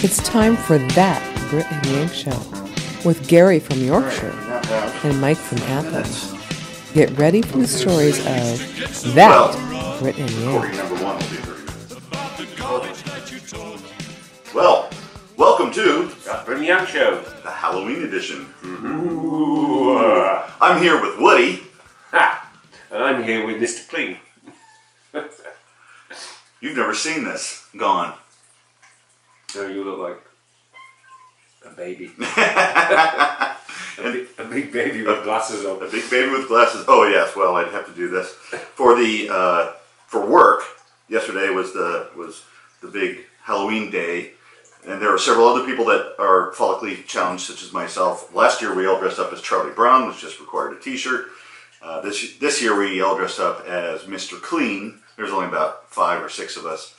It's time for That Brit and Yank Show with Gary from Yorkshire and Mike from Athens. Get ready for the stories of That Brit and Yank. Well, welcome to That Brit and Yank Show, the Halloween edition. I'm here with Woody. And I'm here with Mr. Clean. You've never seen this. Gone. No, you look like a baby. a big baby with glasses on. A big baby with glasses. Oh yes. Well, I'd have to do this for the for work. Yesterday was the big Halloween day, and there are several other people that are follically challenged, such as myself. Last year we all dressed up as Charlie Brown, which just required a T-shirt. This year we all dressed up as Mr. Clean. There's only about 5 or 6 of us,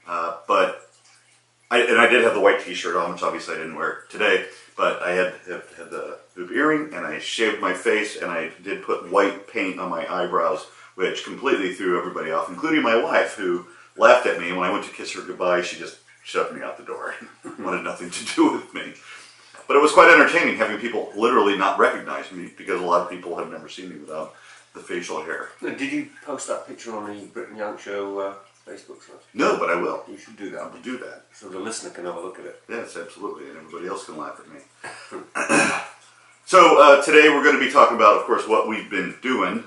but I did have the white T-shirt on, which obviously I didn't wear today. But I had the hoop earring, and I shaved my face, and I did put white paint on my eyebrows, which completely threw everybody off, including my wife, who laughed at me. When I went to kiss her goodbye, she just shoved me out the door. Wanted nothing to do with me. But it was quite entertaining having people literally not recognize me, because a lot of people have never seen me without the facial hair. Did you post that picture on the Brit and Yank Show Facebook site? No, but I will. You should do that. I will do that. So the listener can have a look at it. Yes, absolutely, and everybody else can laugh at me. So today we're going to be talking about, of course, what we've been doing.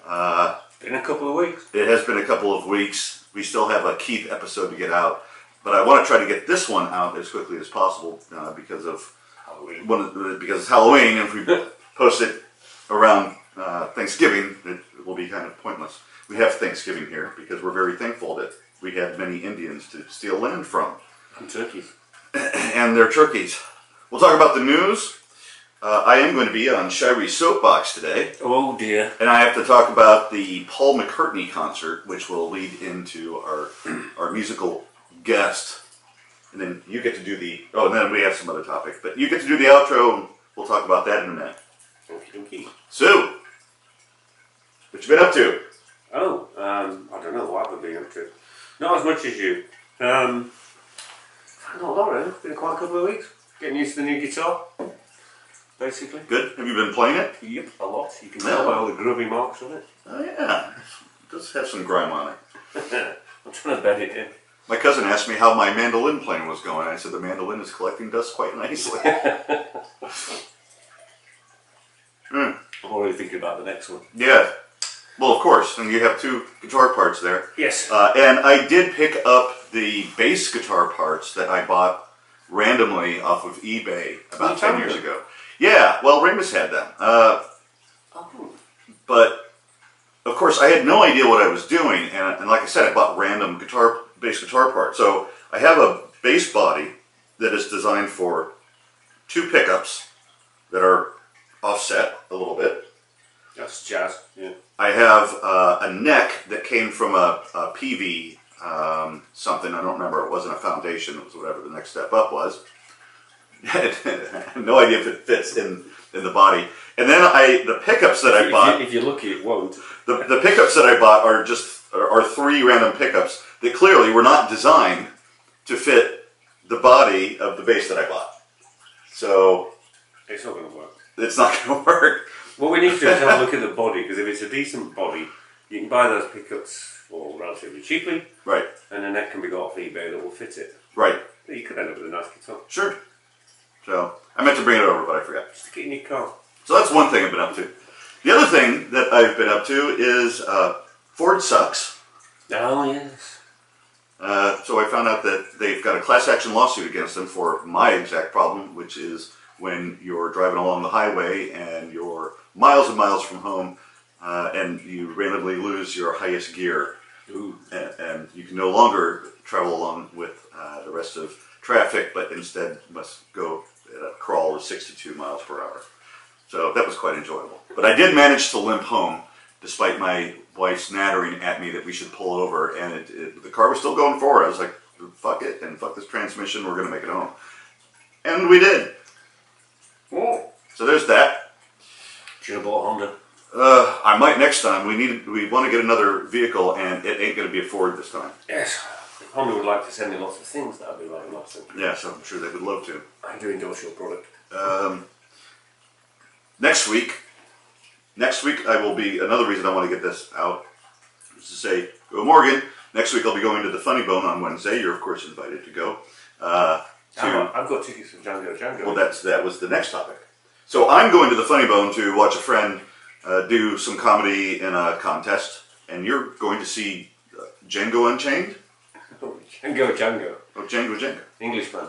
In a couple of weeks. It has been a couple of weeks. We still have a Keith episode to get out, but I want to try to get this one out as quickly as possible because of Halloween. Because it's Halloween, and if we post it around Thanksgiving, it will be kind of pointless. We have Thanksgiving here because we're very thankful that we had many Indians to steal land from. And turkeys. And their turkeys. We'll talk about the news. I am going to be on Shiry's Soapbox today. Oh dear. And I have to talk about the Paul McCartney concert, which will lead into our musical guest. And then you get to do the... Oh, and then we have some other topics. But you get to do the outro, and we'll talk about that in a minute. Okie dokie. Sue, what you been up to? Oh, I don't know what I've been up to. Not as much as you. Not a lot, really. Been quite a couple of weeks. Getting used to the new guitar, basically. Good. Have you been playing it? Yep, a lot. You can tell by all the grubby marks on it. Oh, yeah. It does have some grime on it. I'm trying to bed it in. My cousin asked me how my mandolin playing was going. I said the mandolin is collecting dust quite nicely. I'm already thinking about the next one. Yeah. Well, of course. And you have 2 guitar parts there. Yes. And I did pick up the bass guitar parts that I bought randomly off of eBay about 10 years ago. Yeah. Well, Ramus had them. But, of course, I had no idea what I was doing. And like I said, I bought random bass guitar parts. So I have a bass body that is designed for 2 pickups that are offset a little bit. That's jazz, yeah. I have a neck that came from a PV something. I don't remember. It wasn't a foundation. It was whatever the next step up was. I have no idea if it fits in the body. And then the pickups that I bought... If you're lucky, it won't. The pickups that I bought are 3 random pickups that clearly were not designed to fit the body of the bass that I bought. So... It's not going to work. It's not going to work. What we need to do is have a look at the body, because if it's a decent body, you can buy those pickups for relatively cheaply. Right. And a neck can be got off eBay that will fit it. Right. But you could end up with a nice guitar. Sure. So, I meant to bring it over, but I forgot. Just stick it in your car. So that's one thing I've been up to. The other thing that I've been up to is Ford sucks. Oh, yes. So I found out that they've got a class action lawsuit against them for my exact problem, which is when you're driving along the highway and you're miles and miles from home and you randomly lose your highest gear. Ooh. And you can no longer travel along with the rest of traffic, but instead must go at a crawl of 62 miles per hour. So that was quite enjoyable. But I did manage to limp home, despite my wife nattering at me that we should pull over, and the car was still going forward. I was like, fuck it, and fuck this transmission, we're going to make it home. And we did. Oh. So there's that. Should have bought a Honda. I might next time. We want to get another vehicle, and it ain't going to be a Ford this time. Yes. Honda would like to send me lots of things. That would be rather nice. Yes, I'm sure they would love to. I do endorse your product. Next week I will be, another reason I want to get this out is to say, go Morgan, next week I'll be going to the Funny Bone on Wednesday. You're of course invited to go. I've got tickets for Django Django. Well, that was the next topic. So I'm going to the Funny Bone to watch a friend do some comedy in a contest, and you're going to see Django Unchained? Django Django. Oh, Django Django. Englishman.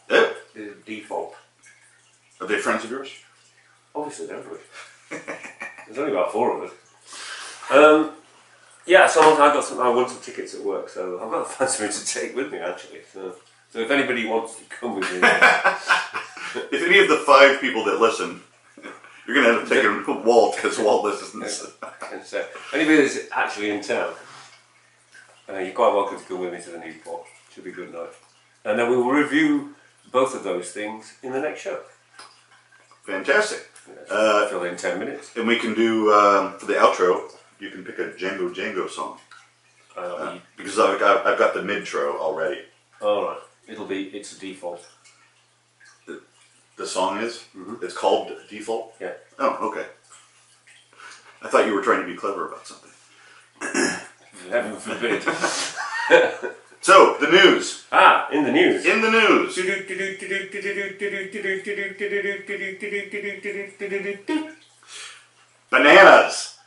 Yeah. The default. Are they friends of yours? Obviously, don't we? There's only about 4 of us. Yeah, so I won some tickets at work, so I've got to find something to take with me actually. So if anybody wants to come with me, if any of the 5 people that listen, you're going to end up taking Walt because Walt listens. So anybody that's actually in town, you're quite welcome to come with me to the Newport. Should be a good night. And then we will review both of those things in the next show. Fantastic. Fill in 10 minutes. And we can do, for the outro, you can pick a Django Django song. Because I've got the midtro already. Alright. It's a default. The song is? Mm-hmm. It's called Default? Yeah. Oh, okay. I thought you were trying to be clever about something. Heaven forbid. So, the news. In the news. In the news. Bananas.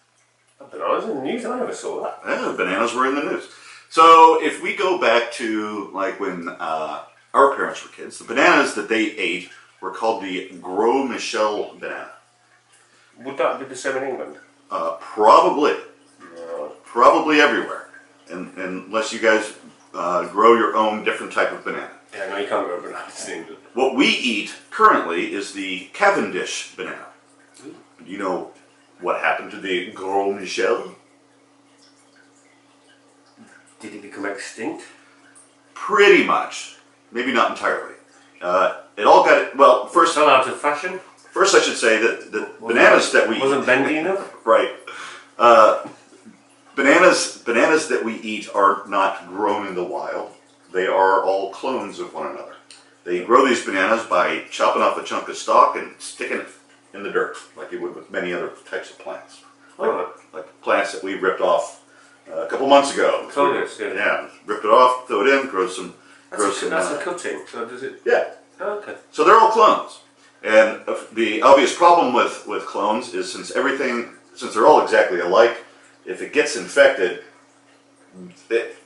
Bananas in the news? I never saw that. Yeah, bananas were in the news. So, if we go back to, like, when our parents were kids, the bananas that they ate were called the Gros Michel banana. Would that be the same in England? Probably. No. Probably everywhere. Unless you guys grow your own different type of banana. Yeah, no, you can't grow bananas in England. What we eat currently is the Cavendish banana. Do you know what happened to the Gros Michel? Did it become extinct? Pretty much. Maybe not entirely. It all got, well, first... Fell out of fashion? First I should say that the bananas that we... Wasn't bendy enough? Right. Bananas that we eat are not grown in the wild. They are all clones of one another. They grow these bananas by chopping off a chunk of stalk and sticking it in the dirt, like you would with many other types of plants. Like plants that we ripped off a couple months ago. Cloners, yeah. Yeah, ripped it off, throw it in, grow some... That's a cutting, so does it... Yeah. Oh, okay. So they're all clones. And the obvious problem with clones is since they're all exactly alike, if it gets infected,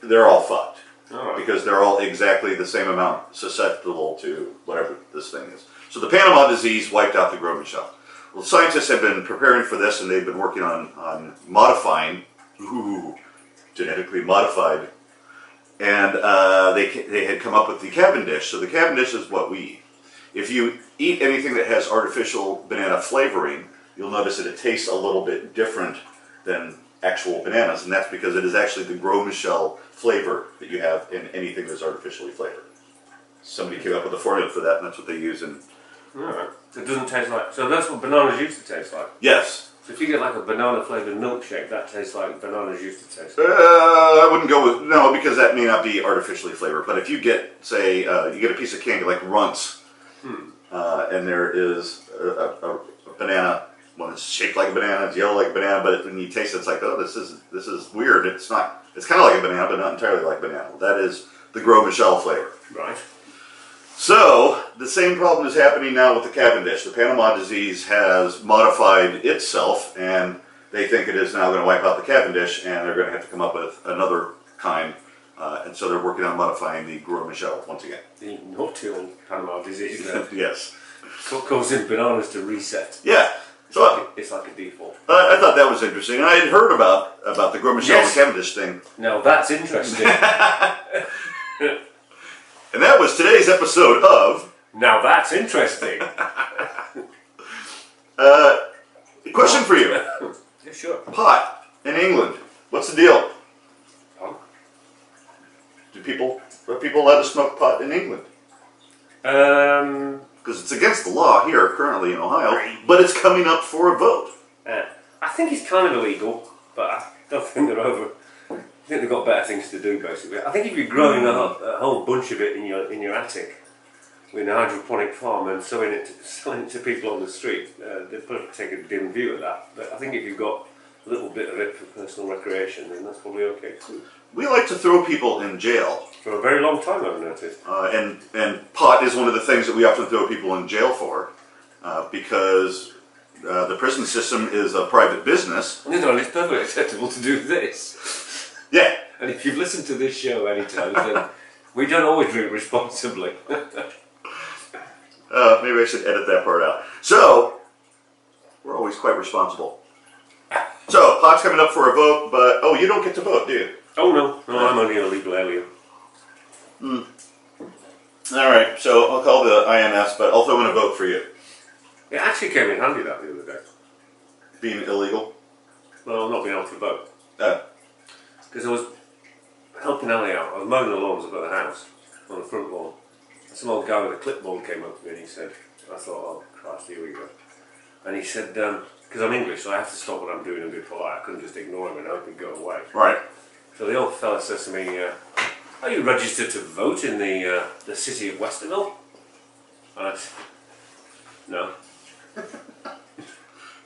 they're all fucked. Right. Because they're all exactly the same amount susceptible to whatever this thing is. So the Panama disease wiped out the Gros Michel. Well, scientists have been preparing for this, and they've been working on modifying, genetically modified, and they had come up with the Cavendish. So the Cavendish is what we eat. If you eat anything that has artificial banana flavoring, you'll notice that it tastes a little bit different than actual bananas, and that's because it is actually the Gros Michel flavor that you have in anything that's artificially flavored. Somebody came up with a formula for that, and that's what they use in... Alright. So it doesn't taste like... So that's what bananas used to taste like? Yes. So if you get like a banana-flavoured milkshake, that tastes like bananas used to taste like? I wouldn't go with... No, because that may not be artificially flavored. But if you get, say, you get a piece of candy like Runts, and there is a banana... Well, it's shaped like a banana, it's yellow like a banana, but when you taste it, it's like, oh, this is weird. It's not. It's kind of like a banana, but not entirely like banana. That is the Gros Michel flavor. Right. So the same problem is happening now with the Cavendish. The Panama disease has modified itself, and they think it is now going to wipe out the Cavendish, and they're going to have to come up with another kind. And so they're working on modifying the Gros Michel once again. The naughty old Panama disease. Yes. Causing bananas to reset. Yeah. So it's like a default. I thought that was interesting. I had heard about the Gros Michel and Cavendish thing. Now that's interesting. And that was today's episode of... Now that's interesting. Question for you. Yeah, sure. Pot in England. What's the deal? Huh? Are people allowed to smoke pot in England? Because it's against the law here currently in Ohio, but it's coming up for a vote. I think it's kind of illegal, but I don't think they're over I think they've got better things to do, basically. I think if you're growing a whole bunch of it in your attic with a hydroponic farm and selling it to people on the street, they'd probably take a dim view of that. But I think if you've got a little bit of it for personal recreation, then that's probably okay too. We like to throw people in jail. For a very long time, I've noticed. And pot is one of the things that we often throw people in jail for, because the prison system is a private business. No, it's perfectly acceptable to do this. Yeah. And if you've listened to this show any time, then we don't always drink responsibly. Maybe I should edit that part out. So, we're always quite responsible. So, pot's coming up for a vote, but, oh, you don't get to vote, do you? Oh, no, I'm only an illegal alien. Alright, so I'll call the INS, but I'll throw in a vote for you. It actually came in handy that the other day. Being illegal? Well, not being able to vote. Uh, Because I was helping Ellie out. I was mowing the lawns above the house, on the front lawn. And some old guy with a clipboard came up to me and he said, I thought, oh Christ, here we go. And he said, because I'm English, so I have to stop what I'm doing and be polite. I couldn't just ignore him and hope he'd go away. right. So the old fella says to me, are you registered to vote in the city of Westerville? And I said, no.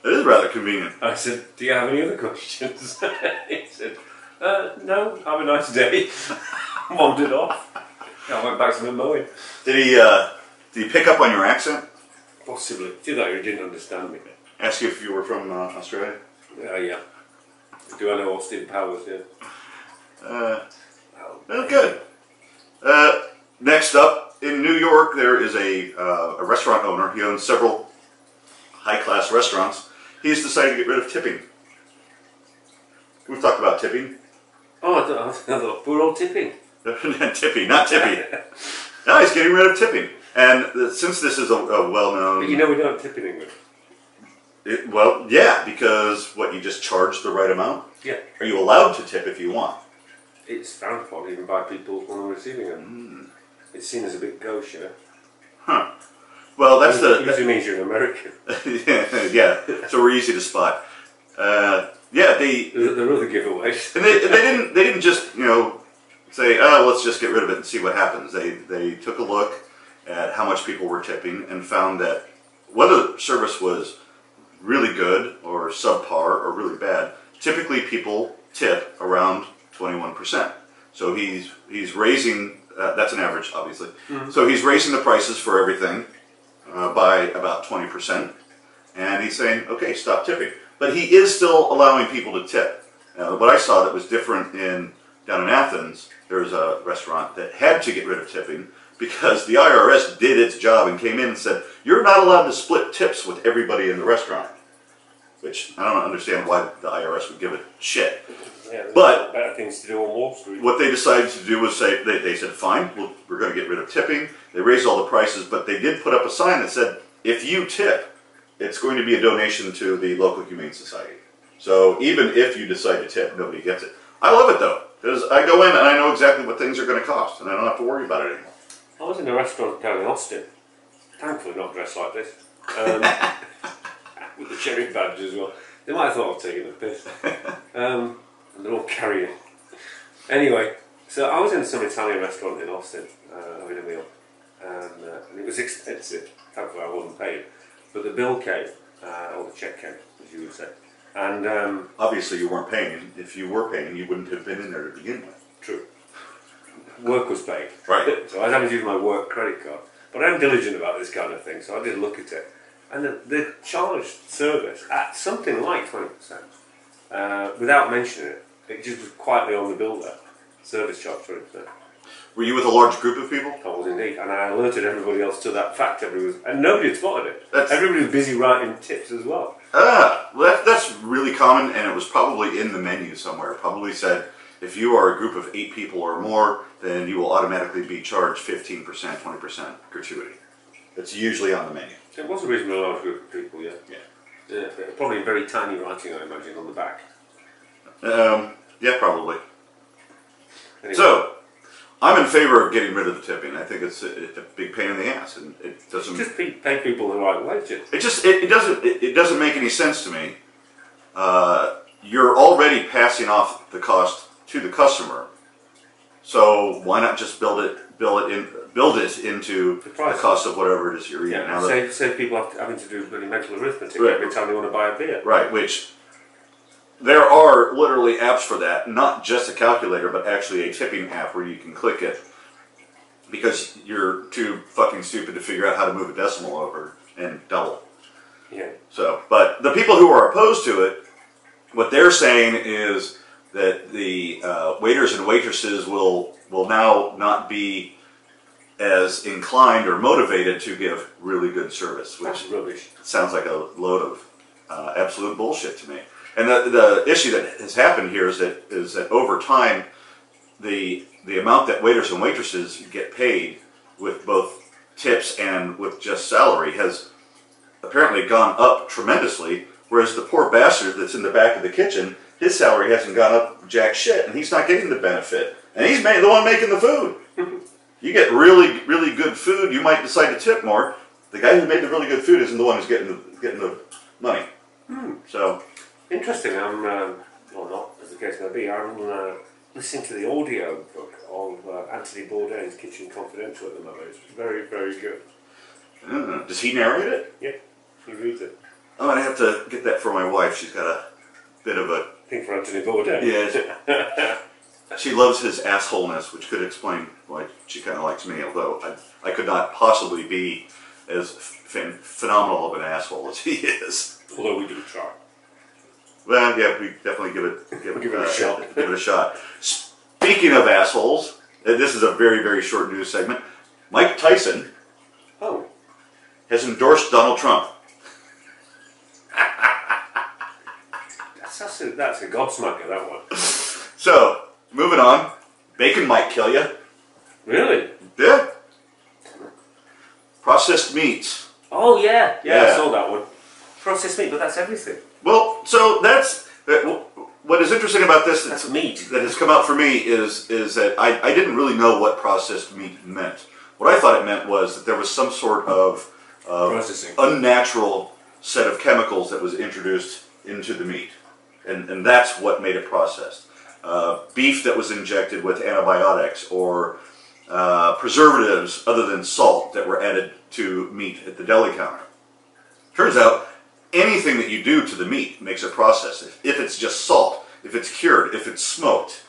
It is rather convenient. I said, do you have any other questions? He said, no, have a nice day. Wandered off. I went back to my mowing. Did he pick up on your accent? Possibly. Did that or he didn't understand me? Ask you if you were from Australia? Yeah. Do I know Austin Powers? Yeah. Well, good. Next up, in New York, there is a restaurant owner. He owns several high-class restaurants. He's decided to get rid of tipping. We've talked about tipping. Oh, I thought we're all tipping. Tippy, not tippy. No, he's getting rid of tipping. And since this is a well-known... But you know we don't tip in England. Well, yeah, because, what, you just charge the right amount? Yeah. Are you allowed to tip if you want? It's frowned upon even by people on the receiving end. It's seen as a bit gauche, you know. Huh. Well, that's It usually means you're an American. yeah, so we're easy to spot. Yeah, There are other giveaways. and they didn't just, say, oh, let's just get rid of it and see what happens. They took a look at how much people were tipping and found that whether the service was really good or subpar or really bad, typically people tip around 21%. So he's raising, that's an average obviously, so he's raising the prices for everything by about 20%, and he's saying, okay, stop tipping. But he is still allowing people to tip. What I saw that was different down in Athens, there's a restaurant that had to get rid of tipping because the IRS did its job and came in and said, you're not allowed to split tips with everybody in the restaurant. Which, I don't understand why the IRS would give a shit. Yeah, but better things to do on Wall Street. What they decided to do was say, they said, fine, we're going to get rid of tipping. They raised all the prices, but they did put up a sign that said, if you tip, it's going to be a donation to the local Humane Society. So even if you decide to tip, nobody gets it. I love it though, because I go in and I know exactly what things are going to cost, and I don't have to worry about it anymore. I was in a restaurant down in Austin, thankfully not dressed like this, with the cherry badge as well. They might have thought I was taking a piss. And they're all carrying. Anyway, so I was in some Italian restaurant in Austin having a meal, and it was expensive. Thankfully I wasn't paid. But the bill came, or the check came, as you would say. And obviously you weren't paying. If you were paying, you wouldn't have been in there to begin with. True. Work was paid. Right. So I was having to use my work credit card. But I'm diligent about this kind of thing, so I did look at it. And they charged service at something like 20%. Without mentioning it. It just was quietly on the bill there. Service charge 20%. Were you with a large group of people? I was indeed, and I alerted everybody else to that fact. And nobody had spotted it. That's... Everybody was busy writing tips as well. Well, that's really common, and it was probably in the menu somewhere. It probably said, if you are a group of 8 people or more, then you will automatically be charged 15%, 20% gratuity. That's usually on the menu. It was a reasonably large group of people, yeah. Yeah. Probably very tiny writing, I imagine, on the back. Yeah, probably. Anyway. So, I'm in favor of getting rid of the tipping. I think it's a big pain in the ass, and it doesn't. Just pay people the right wages. It doesn't make any sense to me. You're already passing off the cost to the customer. So why not just build it into the cost of whatever it is you're eating? Yeah, save people having to do really mental arithmetic right. every time they want to buy a beer. Right, which there are literally apps for that, not just a calculator, but actually a tipping app where you can click it because you're too fucking stupid to figure out how to move a decimal over and double. Yeah. So, but the people who are opposed to it, what they're saying is that the waiters and waitresses will now not be as inclined or motivated to give really good service, which sounds like a load of absolute bullshit to me. And the issue that has happened here is that over time, the amount that waiters and waitresses get paid with both tips and with just salary has apparently gone up tremendously, whereas the poor bastard that's in the back of the kitchen, his salary hasn't gone up jack shit, and he's not getting the benefit. And he's the one making the food. You get really, really good food, you might decide to tip more. The guy who made the really good food isn't the one who's getting the money. So interesting. I'm well, not as the case may be. I'm listening to the audio book of Anthony Bourdain's Kitchen Confidential at the moment. It's very, very good. Does he narrate it? Yeah, he reads it. I'm gonna have to get that for my wife. She's got a bit of a thing for Anthony Bourdain. Yeah. She loves his assholeness, which could explain why she kind of likes me, although I could not possibly be as phenomenal of an asshole as he is. Although we do try. Well, yeah, we definitely give it a shot. Give it a shot. Speaking of assholes, this is a very, very short news segment. Mike Tyson has endorsed Donald Trump. That's a gobsmacker, that one. So, moving on. Bacon might kill you. Really? Yeah. Processed meats. Oh, yeah. I saw that one. Processed meat, but that's everything. Well, so that's... what is interesting about this that's meat. That has come out for me is that I didn't really know what processed meat meant. What I thought it meant was that there was some sort of unnatural set of chemicals that was introduced into the meat. And that's what made it processed. Beef that was injected with antibiotics or preservatives other than salt that were added to meat at the deli counter. Turns out anything that you do to the meat makes it processed. If it's just salt, if it's cured, if it's smoked,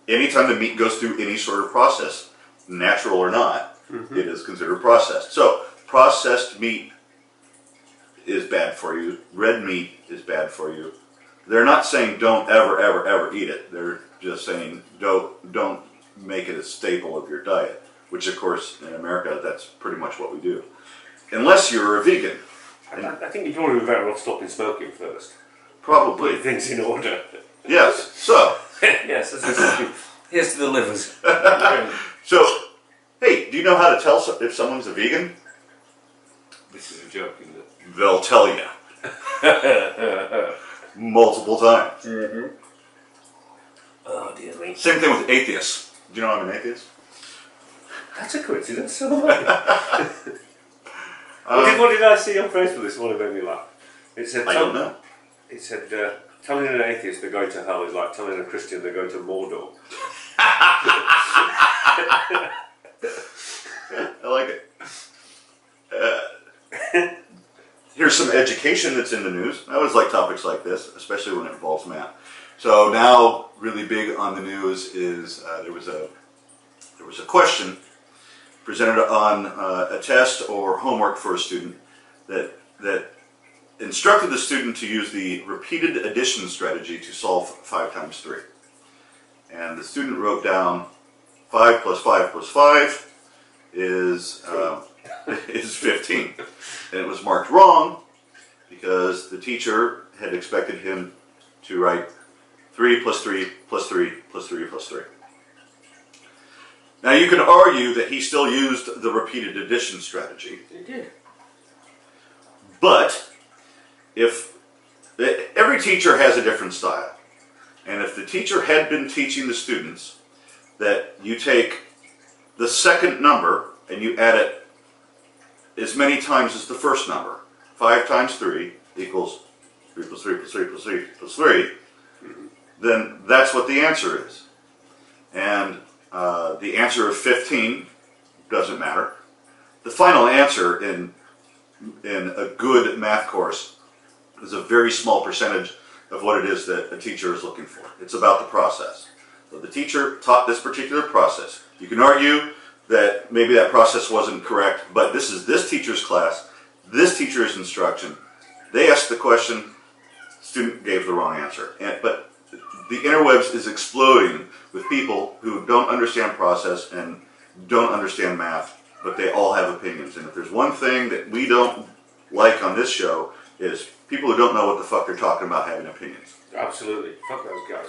anytime the meat goes through any sort of process, natural or not, it is considered processed. So processed meat is bad for you. Red meat is bad for you. They're not saying don't ever, ever, ever eat it. They're just saying don't make it a staple of your diet, which of course in America that's pretty much what we do. Unless you're a vegan. I think you'd probably be better off stopping smoking first. Probably. Put things in order. Yes. So. Yes. Here's to the livers. So, hey, do you know how to tell if someone's a vegan? This is a joke, isn't it? They'll tell you. Multiple times. Oh dear me. Same thing with atheists. Do you know I'm an atheist? That's a coincidence, so am I. What did I see on Facebook this morning that made me laugh? It said, I don't know. It said, telling an atheist they're going to hell is like telling a Christian they're going to Mordor. I like it. Here's some education that's in the news. I always like topics like this, especially when it involves math. So now, really big on the news is there was a question presented on a test or homework for a student that instructed the student to use the repeated addition strategy to solve 5 times 3. And the student wrote down 5 plus 5 plus 5 is 15. And it was marked wrong because the teacher had expected him to write 3 plus 3 plus 3 plus 3 plus 3. Now you can argue that he still used the repeated addition strategy. He did. But if every teacher has a different style, and if the teacher had been teaching the students that you take the second number and you add it as many times as the first number, 5 times 3 equals 3 plus 3 plus 3 plus 3 plus 3, then that's what the answer is. And the answer of 15 doesn't matter. The final answer in a good math course is a very small percentage of what it is that a teacher is looking for. It's about the process. So the teacher taught this particular process. You can argue that maybe that process wasn't correct, but this is this teacher's class, this teacher's instruction. They asked the question, student gave the wrong answer. But the interwebs is exploding with people who don't understand process and don't understand math, but they all have opinions. And if there's one thing that we don't like on this show, is people who don't know what the fuck they're talking about having opinions. Absolutely. Fuck those guys.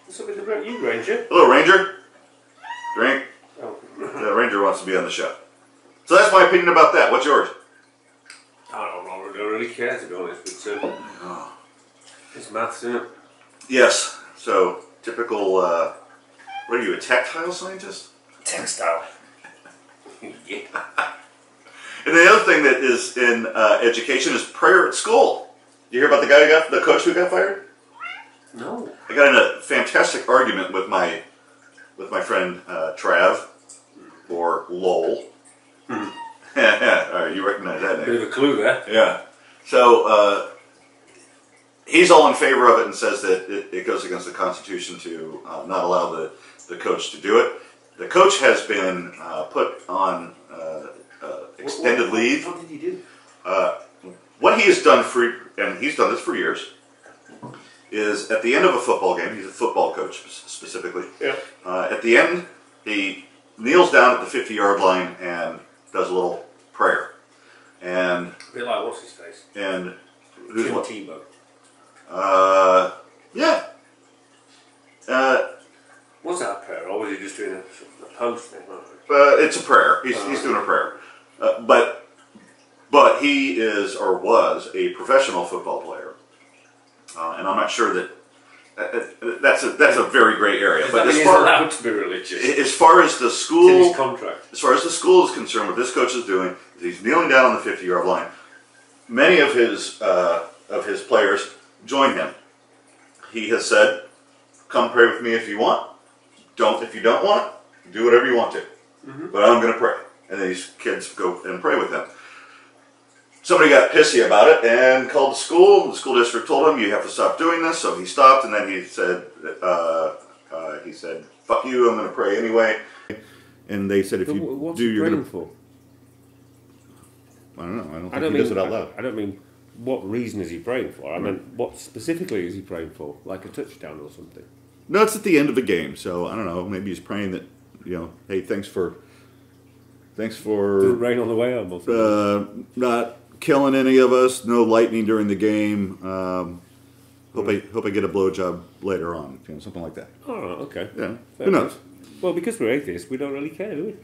What's up with you, Ranger? Hello, Ranger. Drink. Oh. The Ranger wants to be on the show. So that's my opinion about that. What's yours? I don't really care, to be honest, but it's maths, isn't it? Yes. So, typical, what are you, a tactile scientist? Textile. Yeah. And the other thing that is in education is prayer at school. You hear about the coach who got fired? No. I got in a fantastic argument with my friend Trav, or Lowell. You recognize that name? Bit of a clue there. Yeah. So he's all in favor of it and says that it goes against the Constitution to not allow the coach to do it. The coach has been put on extended leave. What did he do? What he has done and he's done this for years, is at the end of a football game, he's a football coach specifically. Yeah. At the end, he kneels down at the 50-yard line and does a little prayer. And A bit like what's his face? and who's Tim what? Tebow. Yeah. Was that a prayer, or was he just doing a post thing? It's a prayer. He's doing a prayer. But he is or was a professional football player, and I'm not sure that that's a very gray area. Does But that mean he's allowed to be religious? as far as the It's in school, his contract. as far as the school is concerned, what this coach is doing is he's kneeling down on the 50-yard line. Many of his players join him. He has said, "Come pray with me if you want. If you don't want, do whatever you want to. But I'm going to pray." And then these kids go and pray with him. Somebody got pissy about it and called the school. The school district told him, "You have to stop doing this." So he stopped, and then he said, "Fuck you! I'm going to pray anyway." And they said, "If you what's do, he you're praying going to." for? I don't know. I don't think he does it out loud. I don't mean what reason is he praying for. I mean, what specifically is he praying for? Like a touchdown or something? No, it's at the end of the game, so I don't know. Maybe he's praying that, hey, thanks for Didn't rain on the way home or something? not killing any of us. No lightning during the game. Hope I get a blowjob later on. Something like that. Oh, okay. Yeah. Fair Who knows? enough. Well, because we're atheists, we don't really care, do we?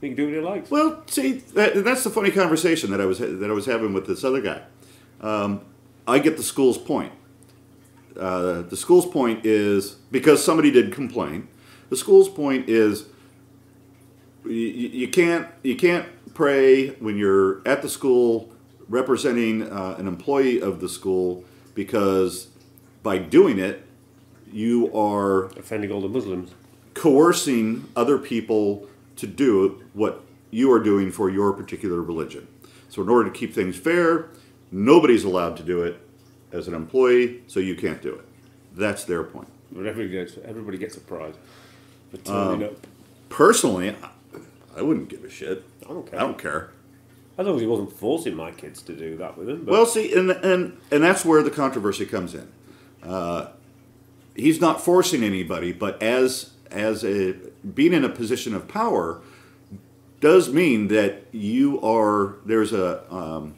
We can do what he likes. Well, see, that's the funny conversation that I was having with this other guy. I get the school's point. The school's point is, because somebody did complain, the school's point is you can't pray when you're at the school representing an employee of the school, because by doing it you are Offending all the Muslims. coercing other people to do what you are doing for your particular religion. So in order to keep things fair, nobody's allowed to do it as an employee, so you can't do it. That's their point. But everybody gets a prize for turning up. Personally, I wouldn't give a shit. I don't care. I don't care. As long as he wasn't forcing my kids to do that with him. But Well, see, and that's where the controversy comes in. He's not forcing anybody, but being in a position of power does mean that there's an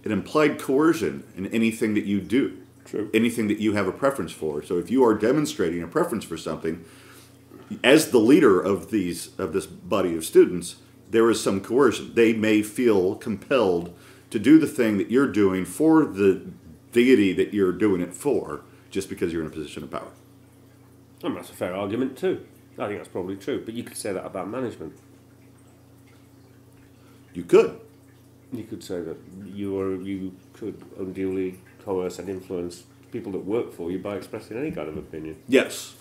implied coercion in anything that you do. True. Anything that you have a preference for. So if you are demonstrating a preference for something, as the leader of this body of students, there is some coercion. They may feel compelled to do the thing that you're doing for the deity that you're doing it for, just because you're in a position of power. And that's a fair argument too. I think that's probably true. But you could say that about management. You could. You could say that you could unduly coerce and influence people that work for you by expressing any kind of opinion. Yes.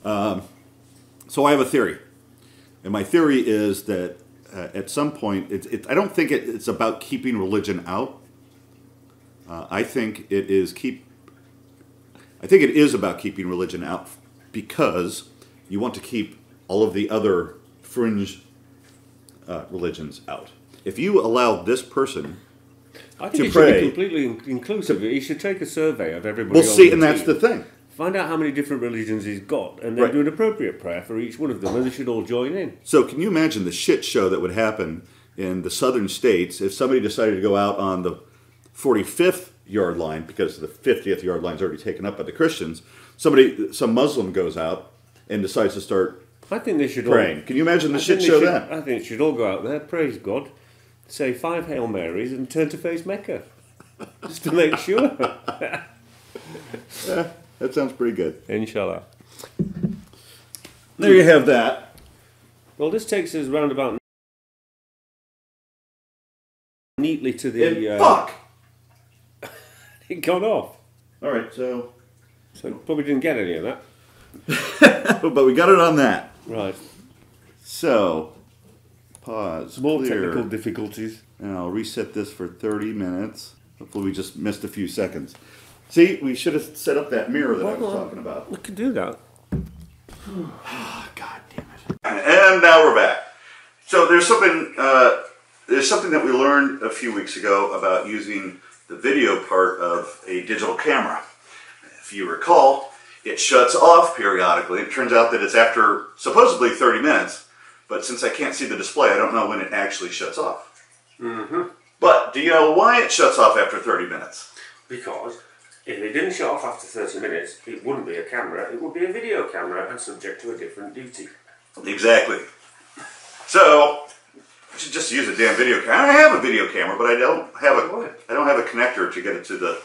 So I have a theory. And my theory is that at some point, I don't think it's about keeping religion out. I think it is about keeping religion out because you want to keep all of the other fringe religions out. If you allow this person I think to it pray, should be completely inclusive. You should take a survey of everybody. Well, see, and that's the thing. Find out how many different religions he's got, and then do an appropriate prayer for each one of them, and they should all join in. So can you imagine the shit show that would happen in the southern states if somebody decided to go out on the 45th yard line, because the 50th yard line is already taken up by the Christians, some Muslim goes out and decides to start I think they should praying. all, Can you imagine the shit show then? I think it should all go out there, praise God, say 5 Hail Marys, and turn to face Mecca. Just to make sure. Yeah, that sounds pretty good. Inshallah. There you have that. Well, this takes us roundabout neatly to the... fuck! It gone off. Alright, so probably didn't get any of that. but we got it on that. Right. So, pause, More clear. technical difficulties. And I'll reset this for 30 minutes. Hopefully we just missed a few seconds. See, we should have set up that mirror that I was talking about. We could do that. Oh, God damn it. And now we're back. So there's something that we learned a few weeks ago about using the video part of a digital camera. If you recall, it shuts off periodically. It turns out that it's after supposedly 30 minutes, but since I can't see the display, I don't know when it actually shuts off. Mm-hmm. But do you know why it shuts off after 30 minutes? Because if it didn't shut off after 30 minutes, it wouldn't be a camera, it would be a video camera and subject to a different duty. Exactly. So, I should just use a damn video camera. I have a video camera, but I don't have a connector to get it to the...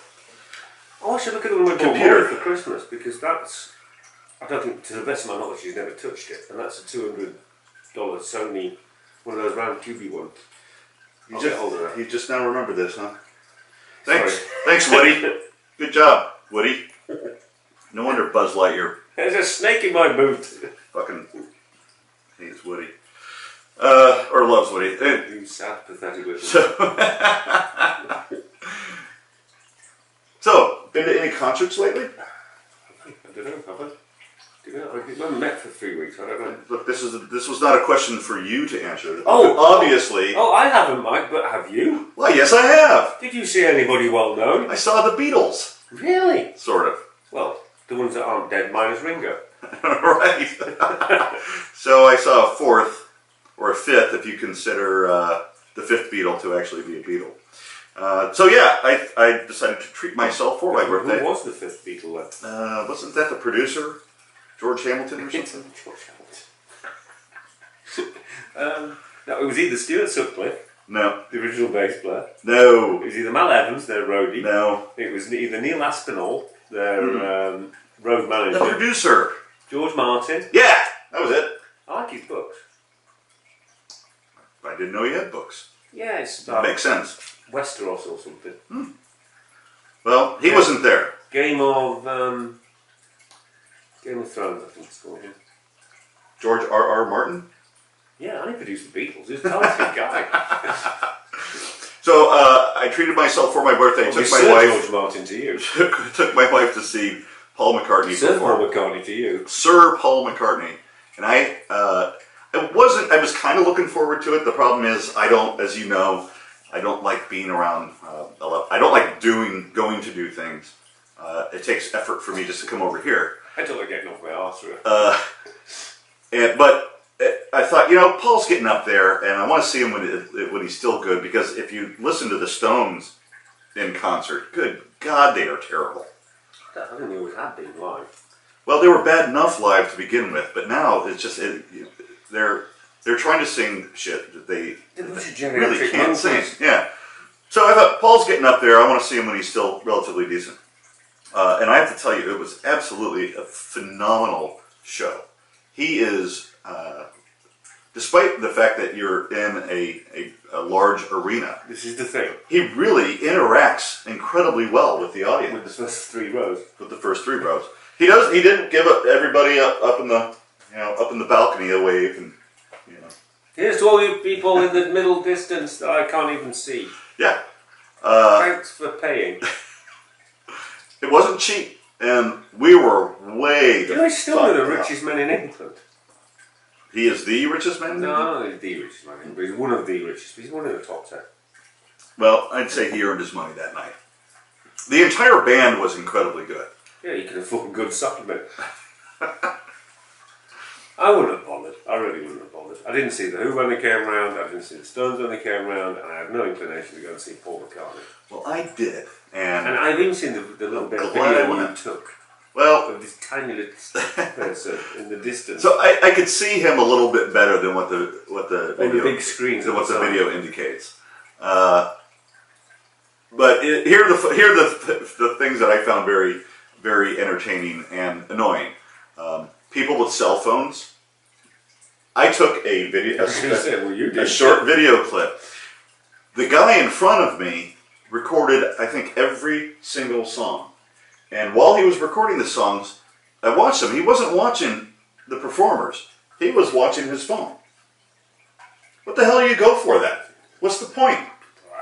Oh, I should look at them with computer for Christmas, because that's, I don't think, to the best of my knowledge, she's never touched it, and that's a $200 Sony, one of those round cubey ones. You just now remember this, huh? Thanks, Woody. Good job, Woody. No wonder Buzz Lightyear There's a snake in my boot. fucking hates Woody. Or loves Woody. You sad, pathetic little... So, been to any concerts lately? I don't know, have I? We haven't met for 3 weeks, I don't know. Look, this was not a question for you to answer. Oh! Obviously. Oh, I haven't, Mike, but have you? Well, yes, I have. Did you see anybody well known? I saw the Beatles. Really? Sort of. Well, the ones that aren't dead, minus Ringo. Right. So I saw a fourth, or a fifth, if you consider the fifth Beatle to actually be a Beatle. So yeah, I decided to treat myself for my birthday. Who was the fifth Beatle then? Wasn't that the producer? George Hamilton or something? George Hamilton. No, it was either Stuart Sutcliffe, No. the original bass player. No. It was either Mal Evans, their roadie. No. It was either Neil Aspinall, their road manager. The producer. George Martin. Yeah, that was it. I like his books. I didn't know he had books. Yeah, it's That makes sense. Westeros or something. Well, he wasn't there. Game of Thrones, I think it's called. Yeah. George R.R. Martin? Yeah, and he produced the Beatles. He's a talented guy. So I treated myself for my birthday. Took my wife. George Martin to you. Took my wife to see Paul McCartney. Sir Paul McCartney to you. Sir Paul McCartney, and I was kind of looking forward to it. The problem is, I don't, as you know, I don't like being around a lot. I don't like going to do things. It takes effort for me just to come over here. I don't like getting off my arse. But I thought, Paul's getting up there, and I want to see him when he's still good. Because if you listen to the Stones in concert, good God, they are terrible. I think they always have been live. Well, they were bad enough live to begin with, but now it's just they're trying to sing shit that they really can't sing. Yeah. So I thought, Paul's getting up there. I want to see him when he's still relatively decent. And I have to tell you, it was absolutely a phenomenal show. He is, despite the fact that you're in a large arena. This is the thing. He really interacts incredibly well with the audience. With the first 3 rows. With the first 3 rows. He does. He didn't give everybody up in the balcony a wave and Here's to all you people in the middle distance that I can't even see. Yeah. Thanks for paying. It wasn't cheap, and we were way. He's still one of the richest men in England. He is the richest man in England? No, he's the richest man in England, but he's one of the richest. He's one of the top 10. Well, I'd say he earned his money that night. The entire band was incredibly good. Yeah, you can afford a good supplement. I wouldn't have bothered. I really wouldn't have bothered. I didn't see the Who when they came round. I didn't see the Stones when they came round, and I had no inclination to go and see Paul McCartney. Well, I did, and I've even seen the little bit of video you took. Well, of this tiny little person in the distance. So I could see him a little bit better than what the video, on the big screens than what the video indicates. But here are the things that I found very, very entertaining and annoying. People with cell phones. I took a video, a short video clip. The guy in front of me recorded, I think, every single song. And while he was recording the songs, I watched him. He wasn't watching the performers. He was watching his phone. What the hell do you go for that? What's the point?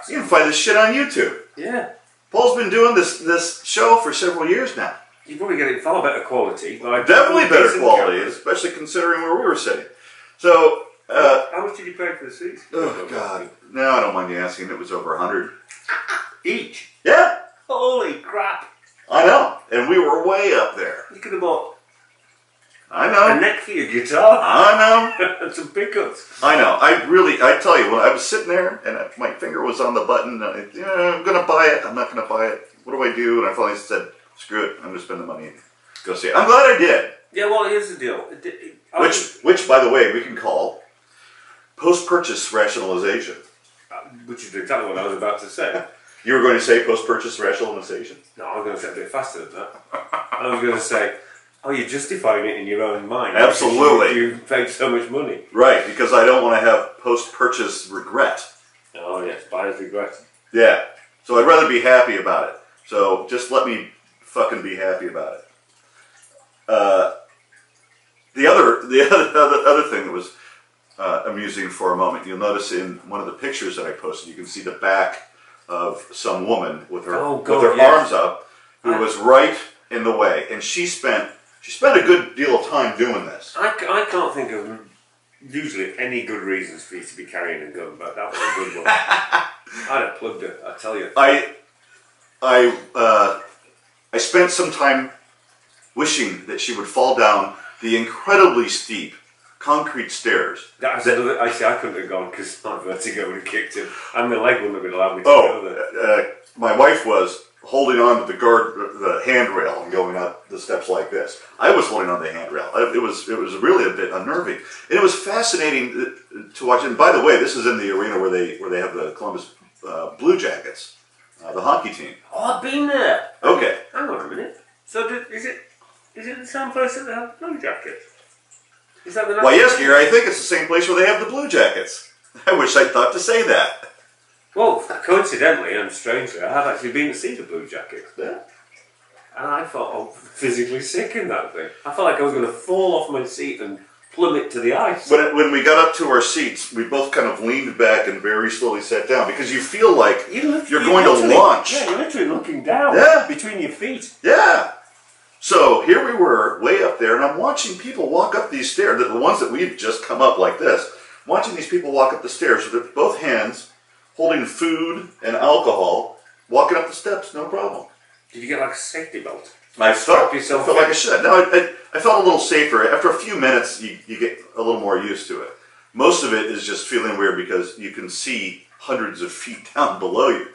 You can find this shit on YouTube. Yeah. Paul's been doing this show for several years now. You probably get it far better quality. Like definitely better quality, especially considering where we were sitting. So, how much did you pay for the seats? Oh God! No, I don't mind you asking. It was over 100 each. Yeah. Holy crap! I know, and we were way up there. You could have bought. I know. A neck for your guitar. I know. And some pickups. I know. I tell you, when I was sitting there and my finger was on the button, I'm going to buy it. I'm not going to buy it. What do I do? And I finally said, screw it. I'm going to spend the money and go see it. I'm glad I did. Yeah, well, here's the deal. Which, by the way, we can call post-purchase rationalization. Which is exactly what I was about to say. You were going to say post-purchase rationalization? No, I was going to say a bit faster than that. I was going to say, you're justifying it in your own mind. Absolutely. You paid so much money. Right, because I don't want to have post-purchase regret. Oh, yes, buyer's regret. Yeah, so I'd rather be happy about it. So just let me fucking be happy about it. The other thing that was amusing for a moment, you'll notice in one of the pictures that I posted, you can see the back of some woman with her arms up, who was right in the way, and she spent a good deal of time doing this. I can't think of usually any good reasons for you to be carrying a gun, but that was a good one. I'd have plugged her, I tell you. I spent some time wishing that she would fall down the incredibly steep concrete stairs. I couldn't have gone because my vertigo would have kicked in, and my leg wouldn't have allowed me to go there. My wife was holding on to the handrail and going up the steps like this. I was holding on to the handrail. It was really a bit unnerving, and it was fascinating to watch. And by the way, this is in the arena where they have the Columbus Blue Jackets, the hockey team. Oh, I've been there. Okay. Hang on a minute. So is it the same place that they have Blue Jackets? Is that the? Why, yes, Gary. I think it's the same place where they have the Blue Jackets. I wish I'd thought to say that. Well, coincidentally and strangely, I have actually been to see the Blue Jackets. Yeah. And I felt physically sick in that thing. I felt like I was going to fall off my seat and plummet to the ice. When we got up to our seats, we both kind of leaned back and very slowly sat down because you feel like you're going to launch. Yeah, you're literally looking down between your feet. Yeah. So here we were, way up there, and I'm watching people walk up these stairs, the ones that we've just come up like this, watching these people walk up the stairs with both hands holding food and alcohol, walking up the steps, no problem. Did you get like a safety belt? I felt like I should. No, I felt a little safer. After a few minutes, you get a little more used to it. Most of it is just feeling weird because you can see hundreds of feet down below you.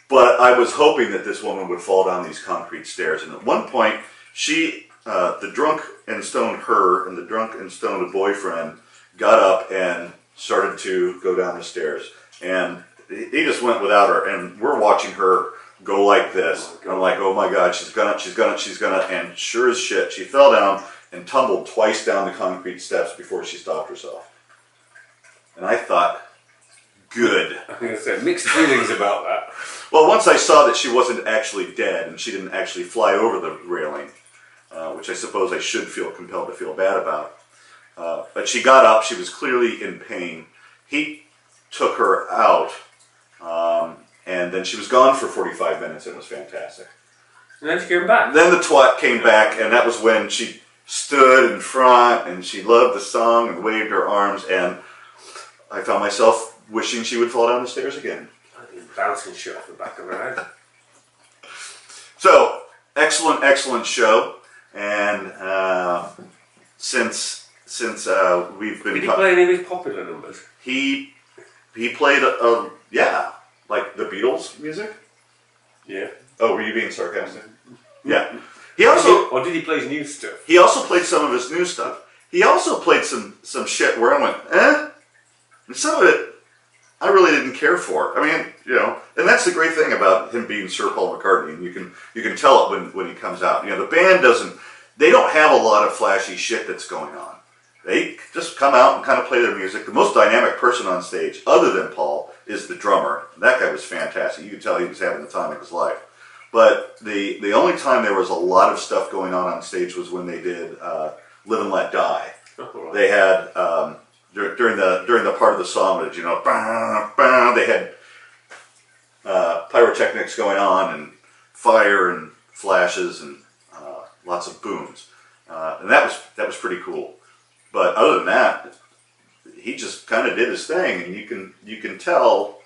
But I was hoping that this woman would fall down these concrete stairs. And at one point, the drunk and stoned her and the drunk and stoned boyfriend got up and started to go down the stairs. And he just went without her. And we're watching her go like this. I'm like, oh my God, she's gonna. And sure as shit, she fell down and tumbled twice down the concrete steps before she stopped herself. And I thought, good. I'm going to say mixed feelings about that. Well, once I saw that she wasn't actually dead and she didn't actually fly over the railing, which I suppose I should feel compelled to feel bad about. But she got up. She was clearly in pain. He took her out, and then she was gone for 45 minutes. It was fantastic. And then she came back. Then the twat came back, and that was when she stood in front, and she loved the song and waved her arms, and I found myself wishing she would fall down the stairs again. I've been bouncing shit off the back of her head. So, excellent, excellent show, and since we've been... Did he play any of his popular numbers? He played, yeah, like the Beatles music. Yeah. Oh, were you being sarcastic? Yeah. He also... Or did he play his new stuff? He also played some of his new stuff. He also played some shit where I went, eh? And some of it, I really didn't care for. I mean, you know, and that's the great thing about him being Sir Paul McCartney, and you can tell it when he comes out. You know, the band they don't have a lot of flashy shit that's going on. They just come out and kind of play their music. The most dynamic person on stage, other than Paul, is the drummer. That guy was fantastic. You could tell he was having the time of his life. But the only time there was a lot of stuff going on stage was when they did Live and Let Die. They had, during the part of the song that, you know, they had pyrotechnics going on and fire and flashes and lots of booms. And that was pretty cool. But other than that, he just kind of did his thing, and you can tell